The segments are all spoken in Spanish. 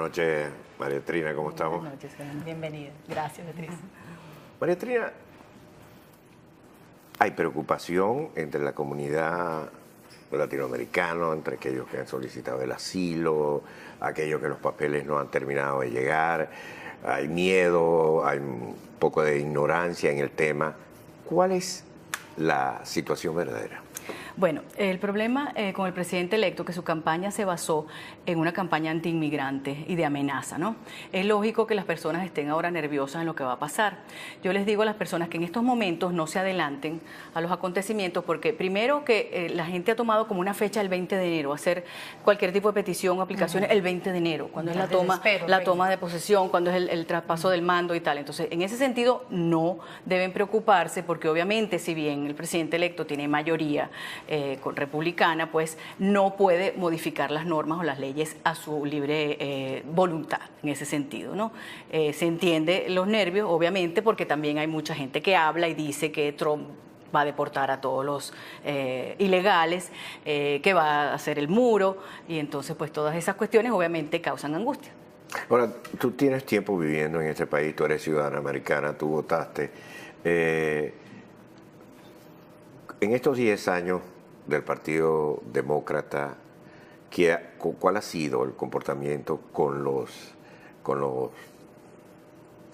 noches, María Trina, ¿cómo estamos? Buenas noches, bienvenida. Gracias, Beatriz. María Trina, hay preocupación entre la comunidad latinoamericana, entre aquellos que han solicitado el asilo, aquellos que los papeles no han terminado de llegar, hay miedo, hay un poco de ignorancia en el tema. ¿Cuál es la situación verdadera? Bueno, el problema con el presidente electo, que su campaña se basó en una campaña antiinmigrante y de amenaza, ¿no? Es lógico que las personas estén ahora nerviosas en lo que va a pasar. Yo les digo a las personas que en estos momentos no se adelanten a los acontecimientos, porque primero que la gente ha tomado como una fecha el 20 de enero, hacer cualquier tipo de petición o aplicaciones el 20 de enero, cuando es la toma de posesión, cuando es el traspaso del mando y tal. Entonces, en ese sentido, no deben preocuparse, porque obviamente, si bien el presidente electo tiene mayoría republicana, pues no puede modificar las normas o las leyes a su libre voluntad en ese sentido, ¿no? Se entiende los nervios, obviamente, porque también hay mucha gente que habla y dice que Trump va a deportar a todos los ilegales, que va a hacer el muro, y entonces pues todas esas cuestiones obviamente causan angustia. Ahora, tú tienes tiempo viviendo en este país, tú eres ciudadana americana, tú votaste. En estos 10 años del Partido Demócrata, ¿cuál ha sido el comportamiento con los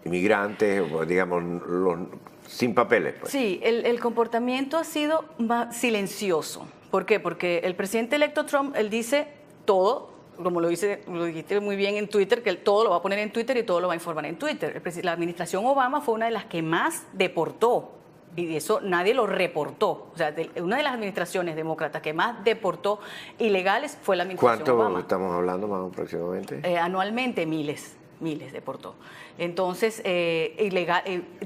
inmigrantes, digamos, los sin papeles? Pues? Sí, el comportamiento ha sido más silencioso. ¿Por qué? Porque el presidente electo Trump, él dice todo, como lo dijiste muy bien en Twitter, que él todo lo va a poner en Twitter y todo lo va a informar en Twitter. La administración Obama fue una de las que más deportó. Y eso nadie lo reportó. O sea, una de las administraciones demócratas que más deportó ilegales fue la administración Obama. ¿Cuánto estamos hablando más aproximadamente? Anualmente miles deportó. Entonces,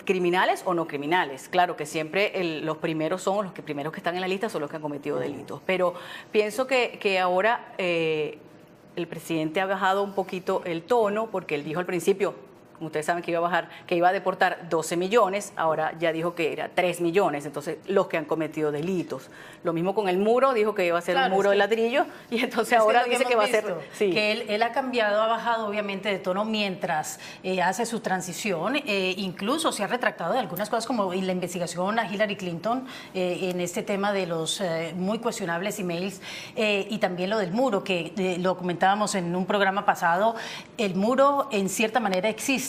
criminales o no criminales. Claro que siempre los primeros son los primeros que están en la lista, son los que han cometido delitos. Pero pienso que ahora el presidente ha bajado un poquito el tono, porque él dijo al principio, ustedes saben que iba a deportar 12 millones, ahora ya dijo que era 3 millones, entonces los que han cometido delitos. Lo mismo con el muro, dijo que iba a ser un muro de ladrillo, y entonces ahora dice que va a ser... Sí. Que él ha cambiado, ha bajado obviamente de tono mientras hace su transición, incluso se ha retractado de algunas cosas como la investigación a Hillary Clinton en este tema de los muy cuestionables emails, y también lo del muro, que lo comentábamos en un programa pasado. El muro en cierta manera existe,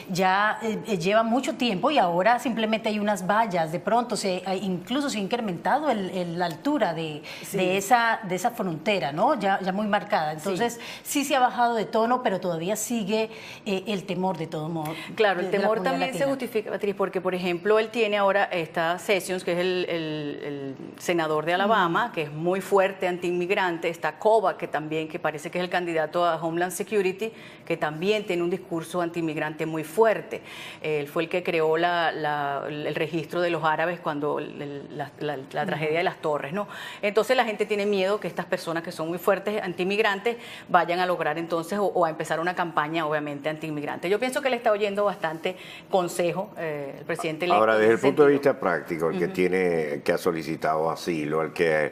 ya lleva mucho tiempo, y ahora simplemente hay unas vallas. De pronto incluso se ha incrementado la altura de esa frontera, ¿no? Ya muy marcada. Entonces sí se ha bajado de tono, pero todavía sigue el temor de todo modo. Claro, el temor también se justifica, Beatriz, porque por ejemplo él tiene ahora está Sessions, que es el senador de Alabama, que es muy fuerte antiinmigrante. Está Kobach, que parece que es el candidato a Homeland Security, que también tiene un discurso antiinmigrante muy fuerte. Él fue el que creó el registro de los árabes cuando la tragedia de las Torres, ¿no? Entonces la gente tiene miedo que estas personas que son muy fuertes antiinmigrantes vayan a lograr entonces o a empezar una campaña obviamente antiinmigrante. Yo pienso que le está oyendo bastante consejo el presidente electo. Ahora, desde el punto de vista práctico, el que ha solicitado asilo, el que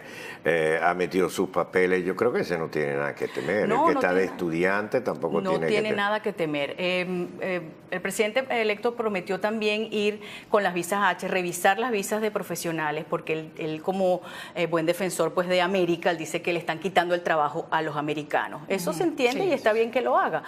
ha metido sus papeles, yo creo que ese no tiene nada que temer. El que está de estudiante tampoco tiene que temer. No tiene nada que temer. El presidente electo prometió también ir con las visas H, revisar las visas de profesionales, porque él como buen defensor pues de América, él dice que le están quitando el trabajo a los americanos. Eso se entiende, y está bien que lo haga,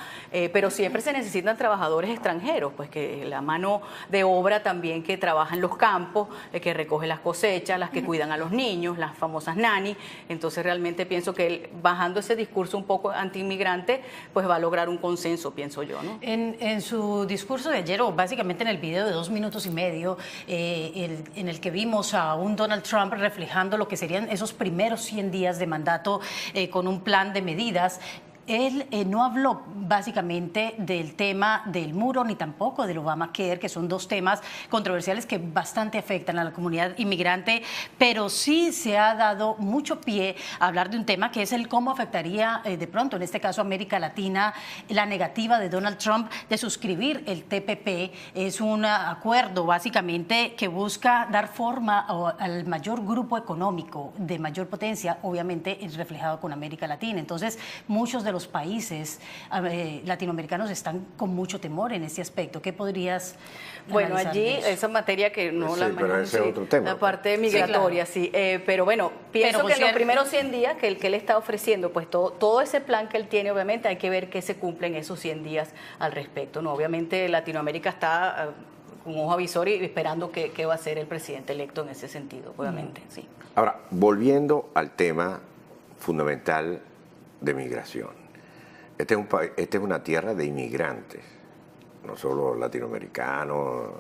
pero siempre se necesitan trabajadores extranjeros, pues que la mano de obra también que trabaja en los campos, que recoge las cosechas, las que cuidan a los niños, las famosas nanny. Entonces realmente pienso que él, bajando ese discurso un poco antiinmigrante, pues va a lograr un consenso, pienso yo, ¿no? En su discurso de ayer, o básicamente en el video de 2 minutos y medio, en el que vimos a un Donald Trump reflejando lo que serían esos primeros 100 días de mandato, con un plan de medidas, él no habló básicamente del tema del muro ni tampoco del Obamacare, que son dos temas controversiales que bastante afectan a la comunidad inmigrante, pero sí se ha dado mucho pie a hablar de un tema que es el cómo afectaría de pronto, en este caso América Latina, la negativa de Donald Trump de suscribir el TPP. Es un acuerdo básicamente que busca dar forma al mayor grupo económico de mayor potencia, obviamente es reflejado con América Latina. Entonces muchos de los países latinoamericanos están con mucho temor en ese aspecto. ¿Qué podrías Bueno, analizar allí de eso? esa materia que no Sí, la pero manejo, ese es otro tema. la parte migratoria, sí. Pero bueno, pienso Pero que en los José, primeros 100 días que él está ofreciendo, pues todo ese plan que él tiene, obviamente hay que ver qué se cumple en esos 100 días al respecto, ¿no? Obviamente Latinoamérica está con ojo avisor y esperando qué va a hacer el presidente electo en ese sentido, obviamente, sí. Ahora, volviendo al tema fundamental de migración. Este es una tierra de inmigrantes, no solo latinoamericanos,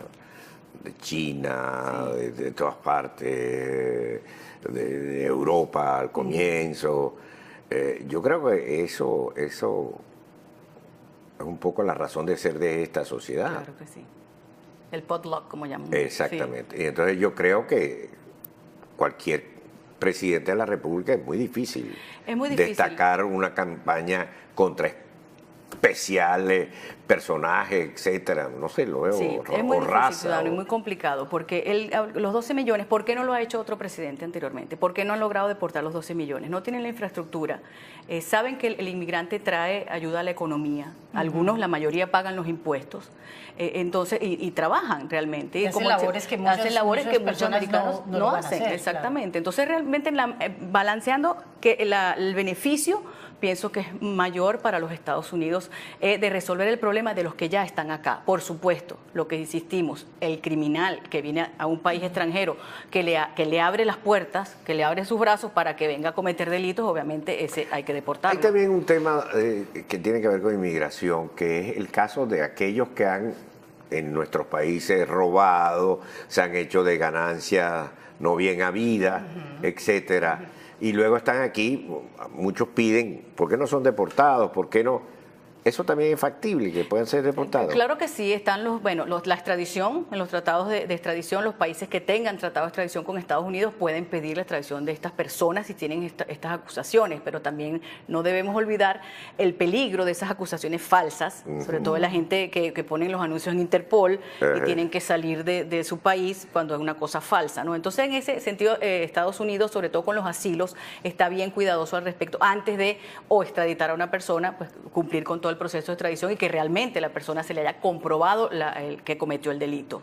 de China, de todas partes, de Europa al comienzo. Yo creo que eso es un poco la razón de ser de esta sociedad. Claro que sí. El potluck, como llaman. Exactamente. Y entonces yo creo que cualquier presidente de la República es muy difícil, destacar una campaña contra especiales, personajes, etcétera. No sé, lo veo, sí, es muy difícil, ciudadano, y muy complicado, porque los 12 millones, ¿por qué no lo ha hecho otro presidente anteriormente? ¿Por qué no han logrado deportar los 12 millones? No tienen la infraestructura. Saben que el inmigrante trae ayuda a la economía. Algunos, la mayoría, pagan los impuestos. Entonces, y trabajan realmente. Y hacen labores que muchos americanos no hacen. Exactamente. Claro. Entonces, realmente, balanceando que el beneficio, pienso que es mayor para los Estados Unidos de resolver el problema de los que ya están acá. Por supuesto, lo que insistimos, el criminal que viene a un país extranjero, que le abre las puertas, que le abre sus brazos para que venga a cometer delitos, obviamente ese hay que deportarlo. Hay también un tema que tiene que ver con inmigración, que es el caso de aquellos que han en nuestros países robado, se han hecho de ganancias no bien habidas, etcétera. Y luego están aquí, muchos piden, ¿por qué no son deportados? ¿Por qué no? ¿Eso también es factible, que puedan ser deportados? Claro que sí, están la extradición, en los tratados de extradición, los países que tengan tratado de extradición con Estados Unidos pueden pedir la extradición de estas personas si tienen estas acusaciones, pero también no debemos olvidar el peligro de esas acusaciones falsas, sobre todo de la gente que ponen los anuncios en Interpol y tienen que salir de su país cuando es una cosa falsa, ¿no? Entonces, en ese sentido, Estados Unidos, sobre todo con los asilos, está bien cuidadoso al respecto. Antes de extraditar a una persona, pues cumplir con todo el proceso de extradición y que realmente la persona se le haya comprobado el que cometió el delito.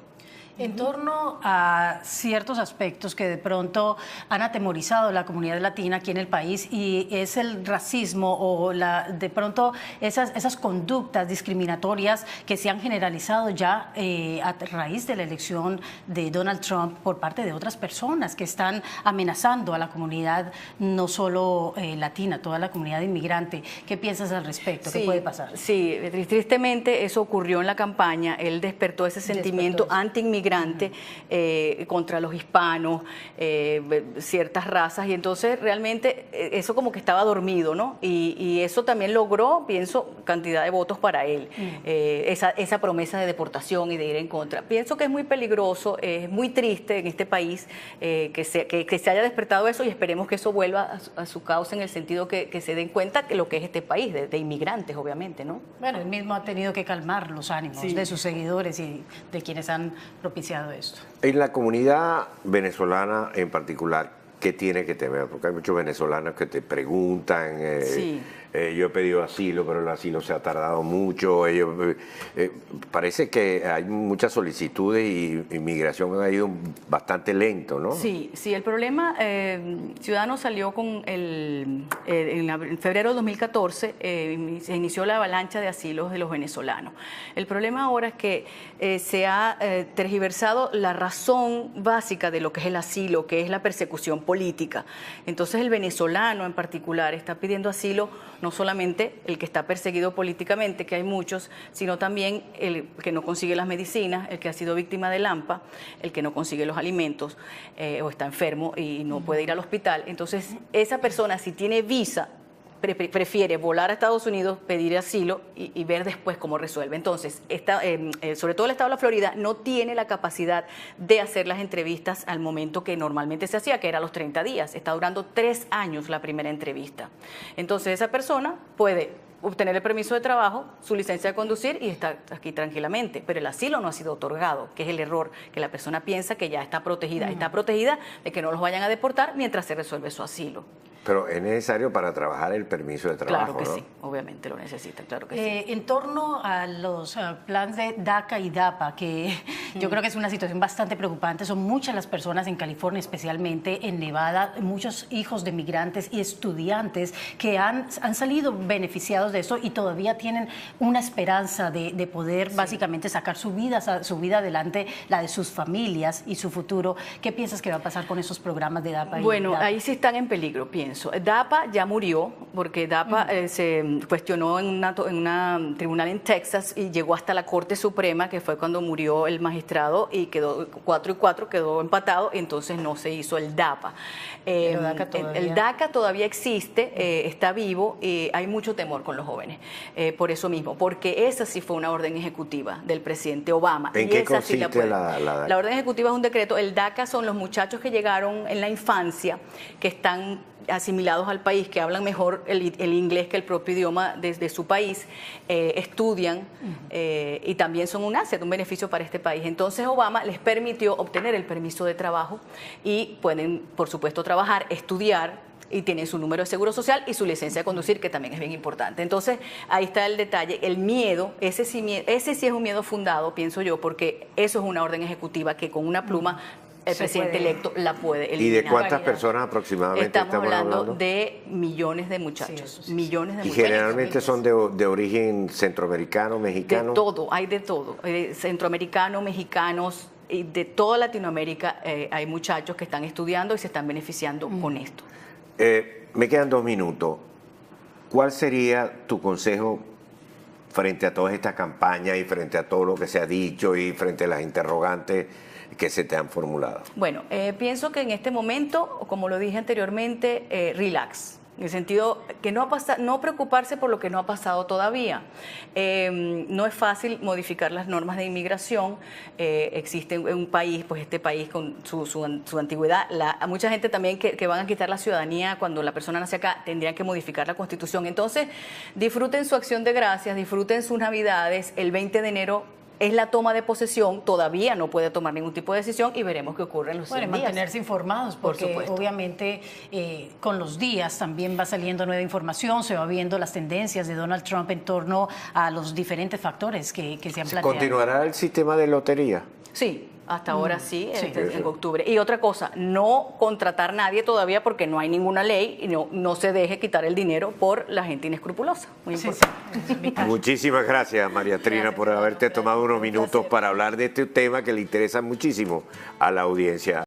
En torno a ciertos aspectos que de pronto han atemorizado a la comunidad latina aquí en el país, y es el racismo o de pronto esas conductas discriminatorias que se han generalizado ya a raíz de la elección de Donald Trump por parte de otras personas que están amenazando a la comunidad no solo latina, toda la comunidad inmigrante. ¿Qué piensas al respecto? Sí, ¿qué puede pasar? Sí, tristemente eso ocurrió en la campaña. Él despertó ese sentimiento anti-inmigrante contra los hispanos, ciertas razas, y entonces realmente eso como que estaba dormido, ¿no? Y eso también logró, pienso, cantidad de votos para él, esa promesa de deportación y de ir en contra. Pienso que es muy peligroso, es muy triste en este país que se haya despertado eso, y esperemos que eso vuelva a su causa, en el sentido que se den cuenta que lo que es este país, de inmigrantes, obviamente, ¿no? Bueno, él mismo ha tenido que calmar los ánimos de sus seguidores y de quienes han propiciado esto. En la comunidad venezolana en particular, ¿qué tiene que temer? Porque hay muchos venezolanos que te preguntan, yo he pedido asilo, pero el asilo se ha tardado mucho. Parece que hay muchas solicitudes y inmigración ha ido bastante lento, ¿no? Sí, el problema, Ciudadanos salió con en febrero de 2014, se inició la avalancha de asilos de los venezolanos. El problema ahora es que se ha tergiversado la razón básica de lo que es el asilo, que es la persecución política. Entonces el venezolano en particular está pidiendo asilo, no solamente el que está perseguido políticamente, que hay muchos, sino también el que no consigue las medicinas, el que ha sido víctima del AMPA, el que no consigue los alimentos o está enfermo y no puede ir al hospital. Entonces, esa persona, si tiene visa, prefiere volar a Estados Unidos, pedir asilo y ver después cómo resuelve. Entonces, sobre todo el estado de la Florida no tiene la capacidad de hacer las entrevistas al momento que normalmente se hacía, que era a los 30 días. Está durando 3 años la primera entrevista. Entonces, esa persona puede obtener el permiso de trabajo, su licencia de conducir y estar aquí tranquilamente, pero el asilo no ha sido otorgado, que es el error, que la persona piensa que ya está protegida. Está protegida de que no los vayan a deportar mientras se resuelve su asilo. Pero es necesario para trabajar el permiso de trabajo, Claro que ¿no? sí, obviamente lo necesitan, claro que sí. En torno a los planes de DACA y DAPA, que yo creo que es una situación bastante preocupante, son muchas las personas en California, especialmente en Nevada, muchos hijos de migrantes y estudiantes que han salido beneficiados de eso y todavía tienen una esperanza de poder básicamente sacar su vida adelante, la de sus familias y su futuro. ¿Qué piensas que va a pasar con esos programas de DAPA y Bueno, DAPA? ahí sí están en peligro, pienso. DAPA ya murió porque DAPA se cuestionó en una tribunal en Texas y llegó hasta la Corte Suprema, que fue cuando murió el magistrado y quedó 4-4, quedó empatado, y entonces no se hizo el DAPA. Pero DACA todavía... El DACA todavía existe, está vivo y hay mucho temor con los jóvenes, por eso mismo, porque esa sí fue una orden ejecutiva del presidente Obama. ¿En y qué esa sí consiste la DACA? La orden ejecutiva es un decreto. El DACA son los muchachos que llegaron en la infancia, que están asimilados al país, que hablan mejor el inglés que el propio idioma desde su país, estudian y también son un asset, un beneficio para este país. Entonces Obama les permitió obtener el permiso de trabajo y pueden, por supuesto, trabajar, estudiar, y tienen su número de seguro social y su licencia de conducir, que también es bien importante. Entonces, ahí está el detalle. El miedo, ese sí es un miedo fundado, pienso yo, porque eso es una orden ejecutiva que con una pluma el presidente electo la puede eliminar. ¿Y de cuántas personas aproximadamente estamos hablando? De millones de muchachos, Sí, millones de Y muchachos. generalmente son de origen centroamericano, mexicano. De todo, hay de todo. Centroamericanos, mexicanos, y de toda Latinoamérica hay muchachos que están estudiando y se están beneficiando con esto. Me quedan 2 minutos. ¿Cuál sería tu consejo frente a todas estas campañas y frente a todo lo que se ha dicho y frente a las interrogantes que se te han formulado? Bueno, pienso que en este momento, como lo dije anteriormente, relax. En el sentido que no preocuparse por lo que no ha pasado todavía. No es fácil modificar las normas de inmigración. Existe un país, pues este país con su antigüedad. Mucha gente también que van a quitar la ciudadanía cuando la persona nace acá, tendrían que modificar la Constitución. Entonces, disfruten su acción de gracias, disfruten sus Navidades. El 20 de enero es la toma de posesión, todavía no puede tomar ningún tipo de decisión y veremos qué ocurre en los 100 días. Mantenerse informados, porque obviamente con los días también va saliendo nueva información, se va viendo las tendencias de Donald Trump en torno a los diferentes factores que se han planteado. ¿Continuará el sistema de lotería? Sí. Hasta ahora sí, sí. En octubre. Y otra cosa, no contratar a nadie todavía porque no hay ninguna ley y no se deje quitar el dinero por la gente inescrupulosa. Muy importante. Muchísimas gracias, María Trina, por haberte tomado unos minutos para hablar de este tema que le interesa muchísimo a la audiencia.